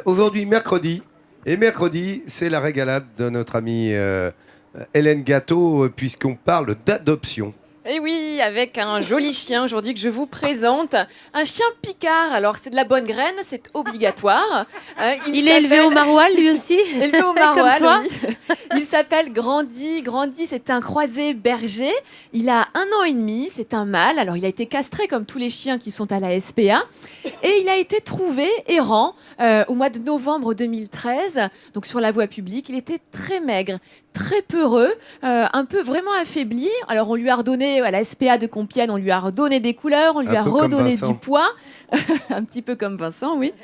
Aujourd'hui, mercredi. Et mercredi, c'est la régalade de notre amie Hélène Gâteau, puisqu'on parle d'adoption. Et oui, avec un joli chien aujourd'hui que je vous présente. Un chien picard. Alors, c'est de la bonne graine, c'est obligatoire. Il est élevé au maroilles, lui aussi. Élevé au Comme maroilles, toi. oui. Il s'appelle Grandi. Grandi, c'est un croisé berger. Il a 1 an et demi, c'est un mâle. Alors, il a été castré comme tous les chiens qui sont à la SPA. Et il a été trouvé errant au mois de novembre 2013. Donc, sur la voie publique, il était très maigre, très peureux, un peu vraiment affaibli. Alors, on lui a redonné, à la SPA de Compiègne, on lui a redonné des couleurs, on lui a redonné du poids. Un petit peu comme Vincent, oui.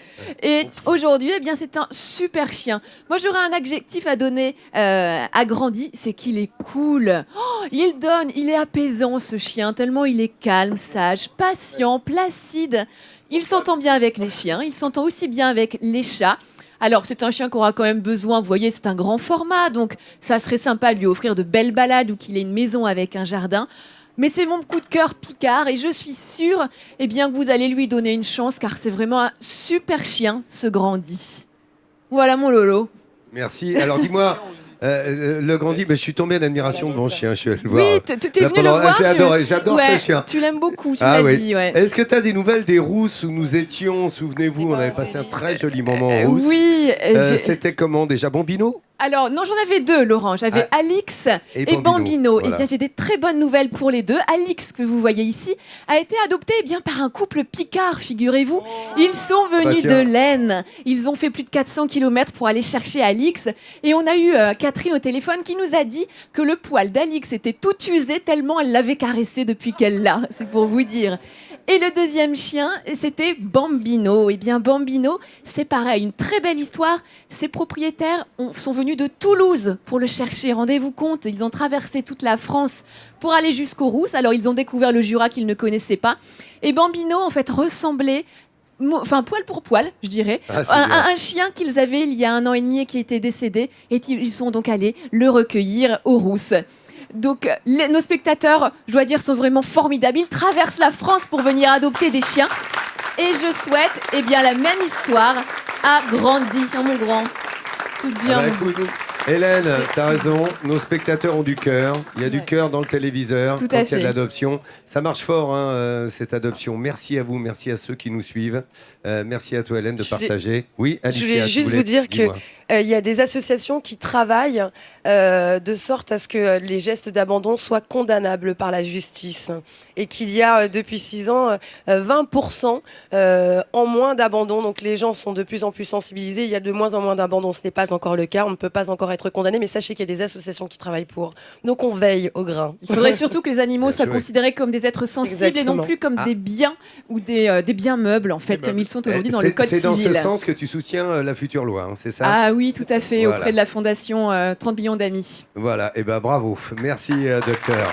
Et aujourd'hui, eh bien, c'est un super chien. Moi, j'aurais un adjectif à donner à Grandi, c'est qu'il est cool. Oh, il est apaisant, ce chien, tellement il est calme, sage, patient, placide. Il s'entend bien avec les chiens, il s'entend aussi bien avec les chats. Alors, c'est un chien qui aura quand même besoin, vous voyez, c'est un grand format, donc ça serait sympa de lui offrir de belles balades ou qu'il ait une maison avec un jardin. Mais c'est mon coup de cœur Picard et je suis sûre eh bien, que vous allez lui donner une chance car c'est vraiment un super chien, ce Grandi. Voilà mon Lolo. Merci. Alors, dis-moi, le Grandi, je suis tombé en admiration de mon chien. Je suis allé le voir. Oui, tu es venu le voir. J'adore Ouais, ce chien. Tu l'aimes beaucoup, tu m'as dit. Ouais. Est-ce que tu as des nouvelles des Rousses où nous étions? Souvenez-vous, on avait passé un très joli moment aux Rousses. Oui. C'était comment déjà? Bambino? Alors, non, j'en avais 2, Laurent. J'avais Alix et Bambino. Voilà. Eh bien, j'ai des très bonnes nouvelles pour les deux. Alix, que vous voyez ici, a été adopté eh bien, par un couple Picard, figurez-vous. Ils sont venus de l'Aisne. Ils ont fait plus de 400 km pour aller chercher Alix. Et on a eu Catherine au téléphone qui nous a dit que le poil d'Alix était tout usé tellement elle l'avait caressé depuis qu'elle l'a. C'est pour vous dire. Et le deuxième chien, c'était Bambino. Eh bien, Bambino, c'est pareil, une très belle histoire. Ses propriétaires sont venus de Toulouse pour le chercher. Rendez-vous compte, ils ont traversé toute la France pour aller jusqu'aux Rousses. Alors, ils ont découvert le Jura qu'ils ne connaissaient pas. Et Bambino, en fait, ressemblait... Enfin, poil pour poil, je dirais. Un chien qu'ils avaient il y a 1 an et demi et qui était décédé. Et ils sont donc allés le recueillir aux Rousses. Donc, nos spectateurs, je dois dire, sont vraiment formidables. Ils traversent la France pour venir adopter des chiens. Et je souhaite, eh bien, la même histoire à Grandi, mon grand. Tout bien. Écoute, Hélène, t'as raison. Nos spectateurs ont du cœur. Il y a du cœur dans le téléviseur quand il y a de l'adoption. Ça marche fort, hein, cette adoption. Merci à vous, merci à ceux qui nous suivent. Merci à toi, Hélène, de partager. Oui, Alicia, je voulais juste vous dire que il y a des associations qui travaillent de sorte à ce que les gestes d'abandon soient condamnables par la justice et qu'il y a depuis 6 ans 20% en moins d'abandon. Donc les gens sont de plus en plus sensibilisés. Il y a de moins en moins d'abandon. Ce n'est pas encore le cas. On ne peut pas encore être condamné. Mais sachez qu'il y a des associations qui travaillent pour. Donc on veille au grain. Il faudrait surtout que les animaux soient considérés comme des êtres sensibles et non plus comme des biens ou des biens meubles en fait, comme ils sont aujourd'hui dans le code civil. C'est dans ce sens que tu soutiens la future loi, hein, c'est ça? Ah oui, tout à fait, auprès de la fondation 30 millions d'amis. Voilà, et ben bravo. Merci, docteur.